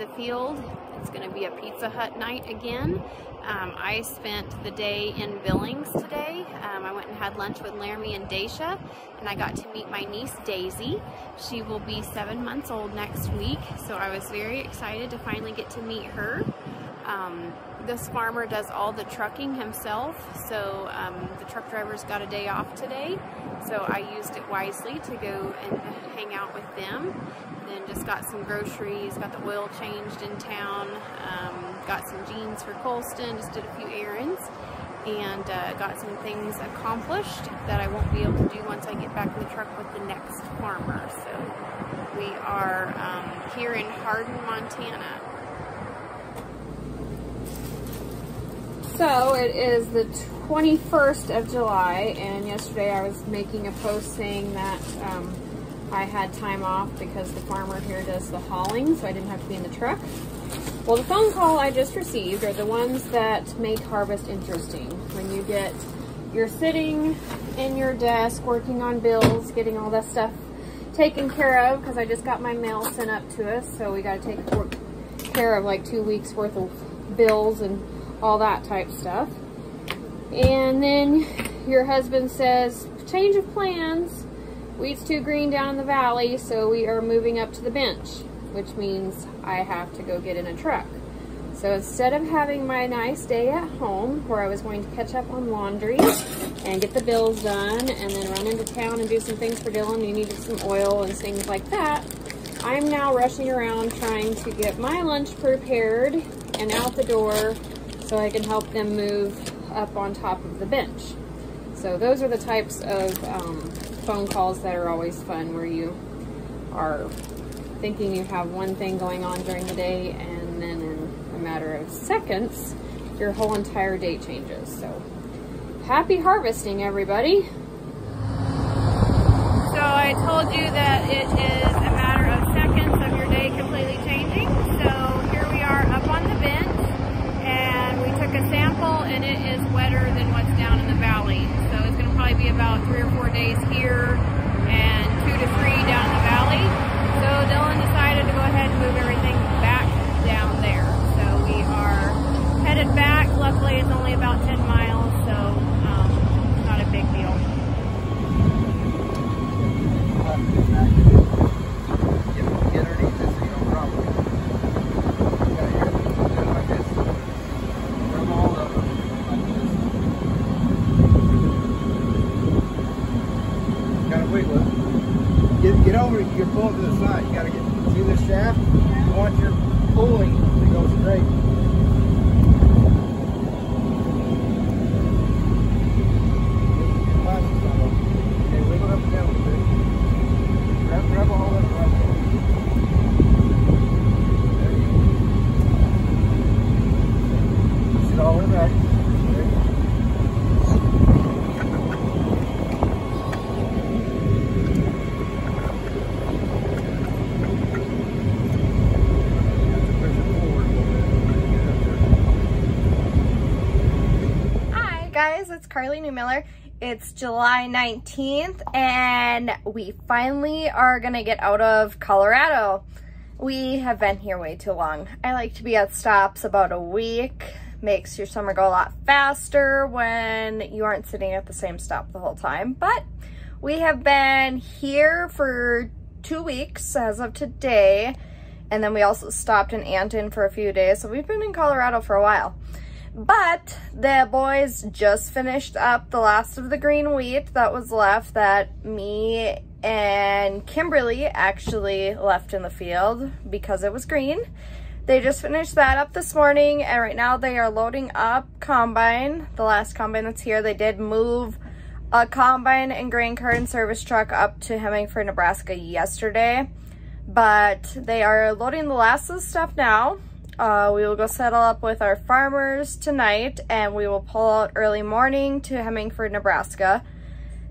the field. It's going to be a Pizza Hut night again. I spent the day in Billings today. I went and had lunch with Laramie and Daisha, and I got to meet my niece Daisy. She will be 7 months old next week, so I was very excited to finally get to meet her. This farmer does all the trucking himself, so the truck drivers got a day off today, so I used it wisely to go and hang out with them. Then just got some groceries, got the oil changed in town, got some jeans for Colston, just did a few errands, and got some things accomplished that I won't be able to do once I get back in the truck with the next farmer. So we are here in Hardin, Montana. So it is the 21st of July, and yesterday I was making a post saying that I had time off because the farmer here does the hauling, so I didn't have to be in the truck. Well, the phone call I just received are the ones that make harvest interesting. When you're sitting in your desk working on bills, getting all that stuff taken care of, because I just got my mail sent up to us, so we got to take care of like 2 weeks worth of bills and all that type stuff. And then your husband says, change of plans, wheat's too green down in the valley, so we are moving up to the bench, which means I have to go get in a truck. So instead of having my nice day at home where I was going to catch up on laundry and get the bills done and then run into town and do some things for Dylan, you needed some oil and things like that, I'm now rushing around trying to get my lunch prepared and out the door so I can help them move up on top of the bench. So those are the types of phone calls that are always fun, where you are thinking you have one thing going on during the day, and then in a matter of seconds, your whole entire day changes. So happy harvesting, everybody. So I told you that it is a matter of seconds of your day completely changing. So here we are up on the bench, and we took a sample, and it is wetter than what's down in the valley. So it's going to probably be about 3 or 4 days here and 2 to 3 down the valley. So Dylan decided to go ahead and move everything back down there. So we are headed back. Luckily it's only about 10 miles, so not a big deal. Get underneath this, so you don't drop it. Like this. Rub all up like this. Kind of wiggle it. Get over it, you're pulling to the side. You gotta see the shaft? You want your pulling to go straight. Okay, wiggle up and down a little bit. Grab a hold of it right there. There you go. Push it all the way back. There you go. Guys, it's Karlie Neumiller. It's July 19th and we finally are gonna get out of Colorado. We have been here way too long. I like to be at stops about a week. Makes your summer go a lot faster when you aren't sitting at the same stop the whole time. But we have been here for 2 weeks as of today, and then we also stopped in Anton for a few days, so we've been in Colorado for a while. But the boys just finished up the last of the green wheat that was left, that me and Kimberly actually left in the field because it was green. They just finished that up this morning, and right now they are loading up combine, the last combine that's here. They did move a combine and grain cart and service truck up to Hemingford, Nebraska yesterday, but they are loading the last of the stuff now. We will go settle up with our farmers tonight, and we will pull out early morning to Hemingford, Nebraska.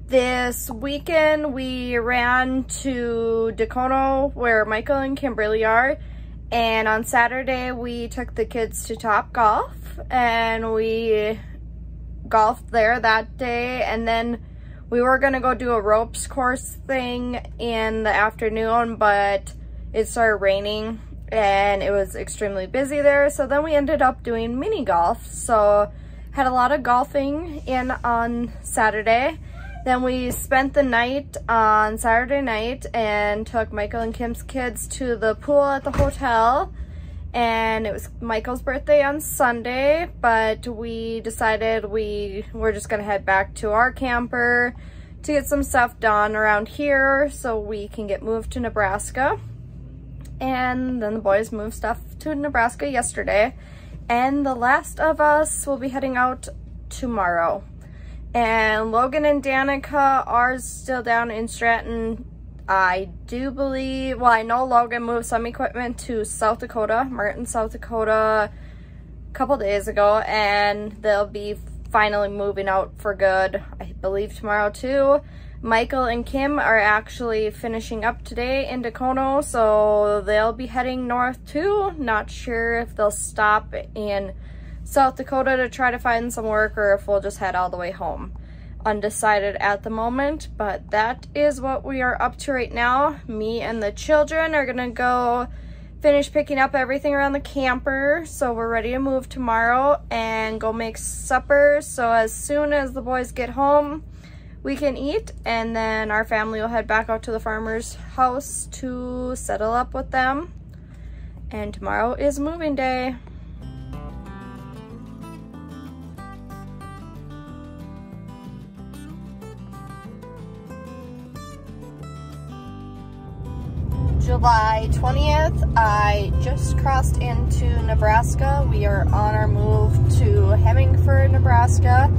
This weekend we ran to Dakota where Michael and Kimberly are, and on Saturday we took the kids to Top Golf and we golfed there that day, and then we were gonna go do a ropes course thing in the afternoon, but it started raining and it was extremely busy there. So then we ended up doing mini golf. So had a lot of golfing in on Saturday. Then we spent the night on Saturday night and took Michael and Kim's kids to the pool at the hotel. And it was Michael's birthday on Sunday, but we decided we were just gonna head back to our camper to get some stuff done around here so we can get moved to Nebraska. And then the boys moved stuff to Nebraska yesterday. And the last of us will be heading out tomorrow. And Logan and Danica are still down in Stratton. I do believe, well, I know Logan moved some equipment to South Dakota, Martin, South Dakota, a couple days ago, and they'll be finally moving out for good, I believe tomorrow too. Michael and Kim are actually finishing up today in Dakota, so they'll be heading north too. Not sure if they'll stop in South Dakota to try to find some work or if we'll just head all the way home. Undecided at the moment, but that is what we are up to right now. Me and the children are gonna go finish picking up everything around the camper, so we're ready to move tomorrow and go make supper. So as soon as the boys get home, we can eat, and then our family will head back out to the farmer's house to settle up with them. And tomorrow is moving day. July 20th, I just crossed into Nebraska. We are on our move to Hemingford, Nebraska.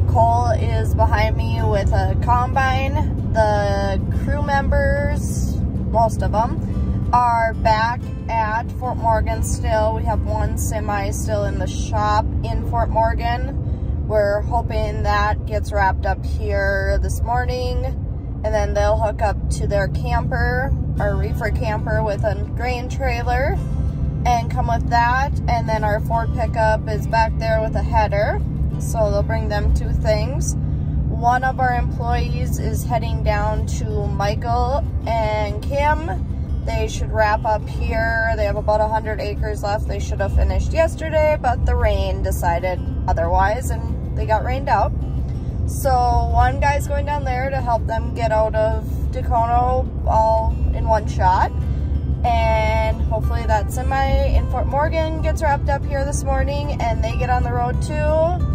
Cole is behind me with a combine. The crew members, most of them, are back at Fort Morgan still. We have one semi still in the shop in Fort Morgan. We're hoping that gets wrapped up here this morning, and then they'll hook up to their camper, our reefer camper, with a grain trailer and come with that. And then our Ford pickup is back there with a header, so they'll bring them two things. One of our employees is heading down to Michael and Kim. They should wrap up here. They have about 100 acres left. They should have finished yesterday, but the rain decided otherwise and they got rained out. So one guy's going down there to help them get out of Dakota all in one shot. And hopefully that semi in Fort Morgan gets wrapped up here this morning and they get on the road too.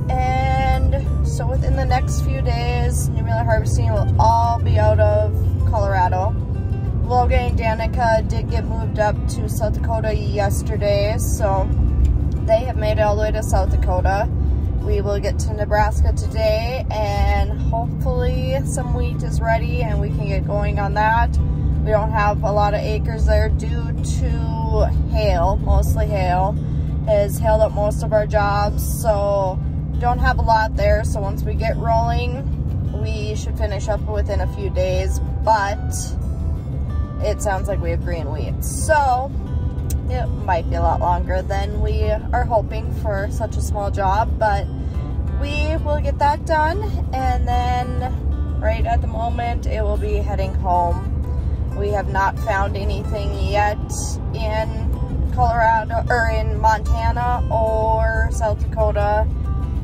And so within the next few days, Neumiller Harvesting will all be out of Colorado. Logan and Danica did get moved up to South Dakota yesterday, so they have made it all the way to South Dakota. We will get to Nebraska today, and hopefully some wheat is ready and we can get going on that. We don't have a lot of acres there due to hail, mostly hail. It has hailed up most of our jobs, so don't have a lot there. So once we get rolling, we should finish up within a few days, but it sounds like we have green wheat, so it might be a lot longer than we are hoping for such a small job, but we will get that done. And then right at the moment it will be heading home. We have not found anything yet in Colorado or in Montana or South Dakota,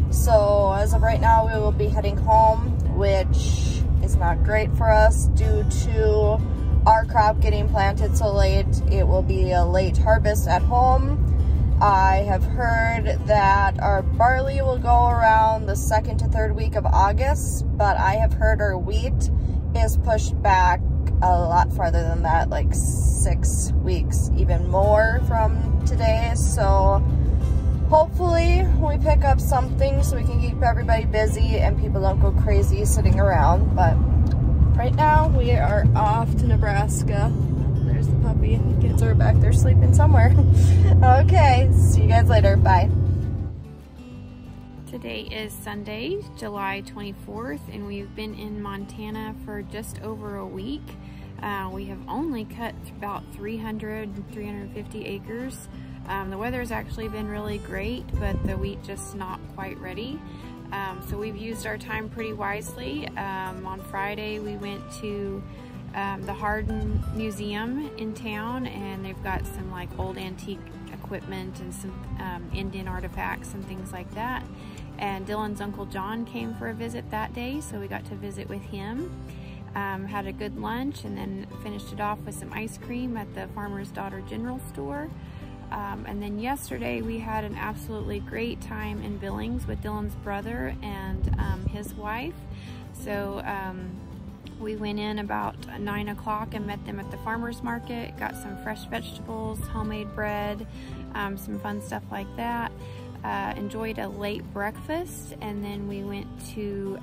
so as of right now we will be heading home, which is not great for us due to our crop getting planted so late. It will be a late harvest at home. I have heard that our barley will go around the 2nd to 3rd week of August, but I have heard our wheat is pushed back a lot farther than that, like 6 weeks, even more from today. So hopefully we pick up something so we can keep everybody busy and people don't go crazy sitting around. But right now we are off to Nebraska. There's the puppy. The kids are back there sleeping somewhere. Okay, see you guys later. Bye. Today is Sunday, July 24th, and we've been in Montana for just over a week. We have only cut about 350 acres. The weather's actually been really great, but the wheat just not quite ready. So we've used our time pretty wisely. On Friday we went to the Hardin Museum in town, and they've got some like old antique equipment and some Indian artifacts and things like that. And Dylan's Uncle John came for a visit that day, so we got to visit with him. Had a good lunch and then finished it off with some ice cream at the Farmer's Daughter General Store. And then yesterday we had an absolutely great time in Billings with Dylan's brother and his wife. So we went in about 9 o'clock and met them at the farmer's market, got some fresh vegetables, homemade bread, some fun stuff like that. Enjoyed a late breakfast, and then we went to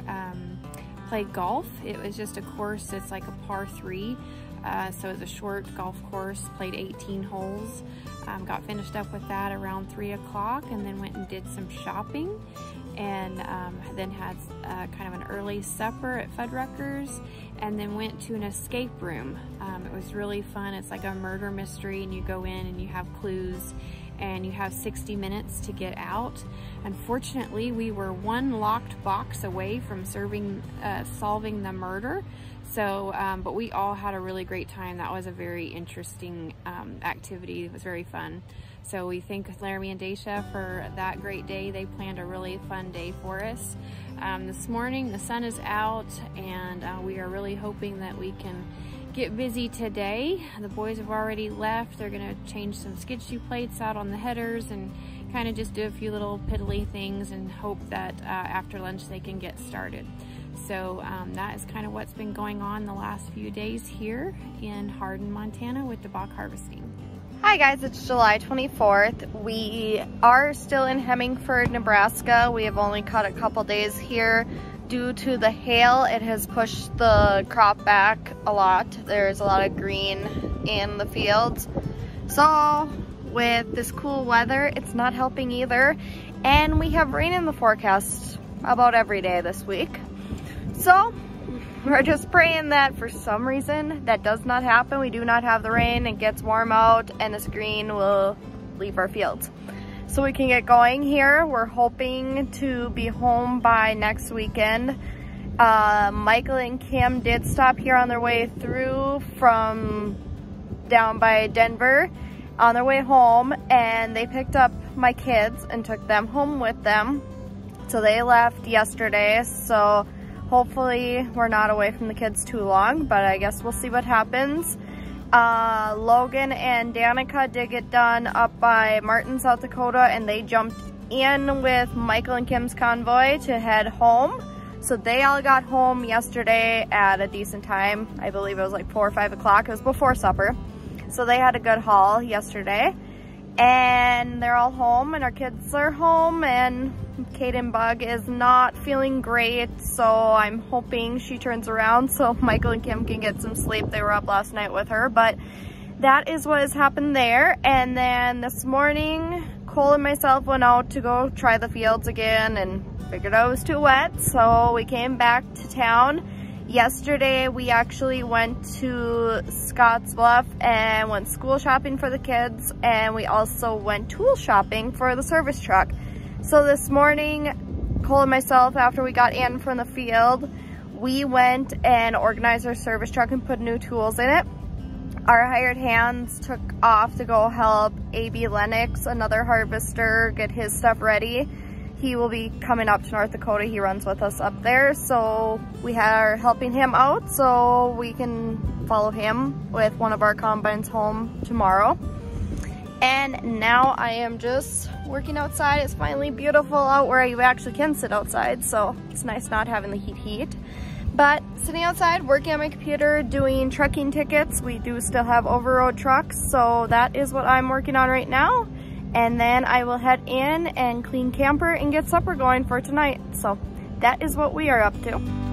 play golf. It was just a course, it's like a par 3. So it's a short golf course, played 18 holes. Got finished up with that around 3 o'clock, and then went and did some shopping, and then had kind of an early supper at Fuddruckers, and then went to an escape room. It was really fun. It's like a murder mystery, and you go in and you have clues, and you have 60 minutes to get out. Unfortunately, we were one locked box away from solving the murder. So, but we all had a really great time. That was a very interesting activity. It was very fun. So we thank Laramie and Daisha for that great day. They planned a really fun day for us. This morning the sun is out, and we are really hoping that we can get busy today. The boys have already left. They're gonna change some skid shoe plates out on the headers and kind of just do a few little piddly things and hope that after lunch they can get started. So that is kind of what's been going on the last few days here in Hardin, Montana with DeBock Harvesting. Hi guys, it's July 24th. We are still in Hemingford, Nebraska. We have only cut a couple days here. Due to the hail, it has pushed the crop back a lot. There's a lot of green in the fields. So with this cool weather, it's not helping either. And we have rain in the forecast about every day this week. So we're just praying that for some reason that does not happen. We do not have the rain, it gets warm out, and this green will leave our fields. So we can get going here. We're hoping to be home by next weekend. Michael and Kim did stop here on their way through from down by Denver on their way home, and they picked up my kids and took them home with them. So they left yesterday, so hopefully we're not away from the kids too long, but I guess we'll see what happens. Logan and Danica did get done up by Martin, South Dakota, and they jumped in with Michael and Kim's convoy to head home. So they all got home yesterday at a decent time. I believe it was like 4 or 5 o'clock. It was before supper. So they had a good haul yesterday. And they're all home, and our kids are home, and Kaden Bug is not feeling great, so I'm hoping she turns around so Michael and Kim can get some sleep. They were up last night with her, but that is what has happened there. And then this morning, Cole and myself went out to go try the fields again and figured out it was too wet, so we came back to town. Yesterday, we actually went to Scottsbluff and went school shopping for the kids, and we also went tool shopping for the service truck. So this morning, Cole and myself, after we got in from the field, we went and organized our service truck and put new tools in it. Our hired hands took off to go help A.B. Lennox, another harvester, get his stuff ready. He will be coming up to North Dakota. He runs with us up there, so we are helping him out so we can follow him with one of our combines home tomorrow. And now I am just working outside. It's finally beautiful out where you actually can sit outside, so it's nice not having the heat. But sitting outside, working on my computer, doing trucking tickets. We do still have over-road trucks, so that is what I'm working on right now. And then I will head in and clean camper and get supper going for tonight. So that is what we are up to.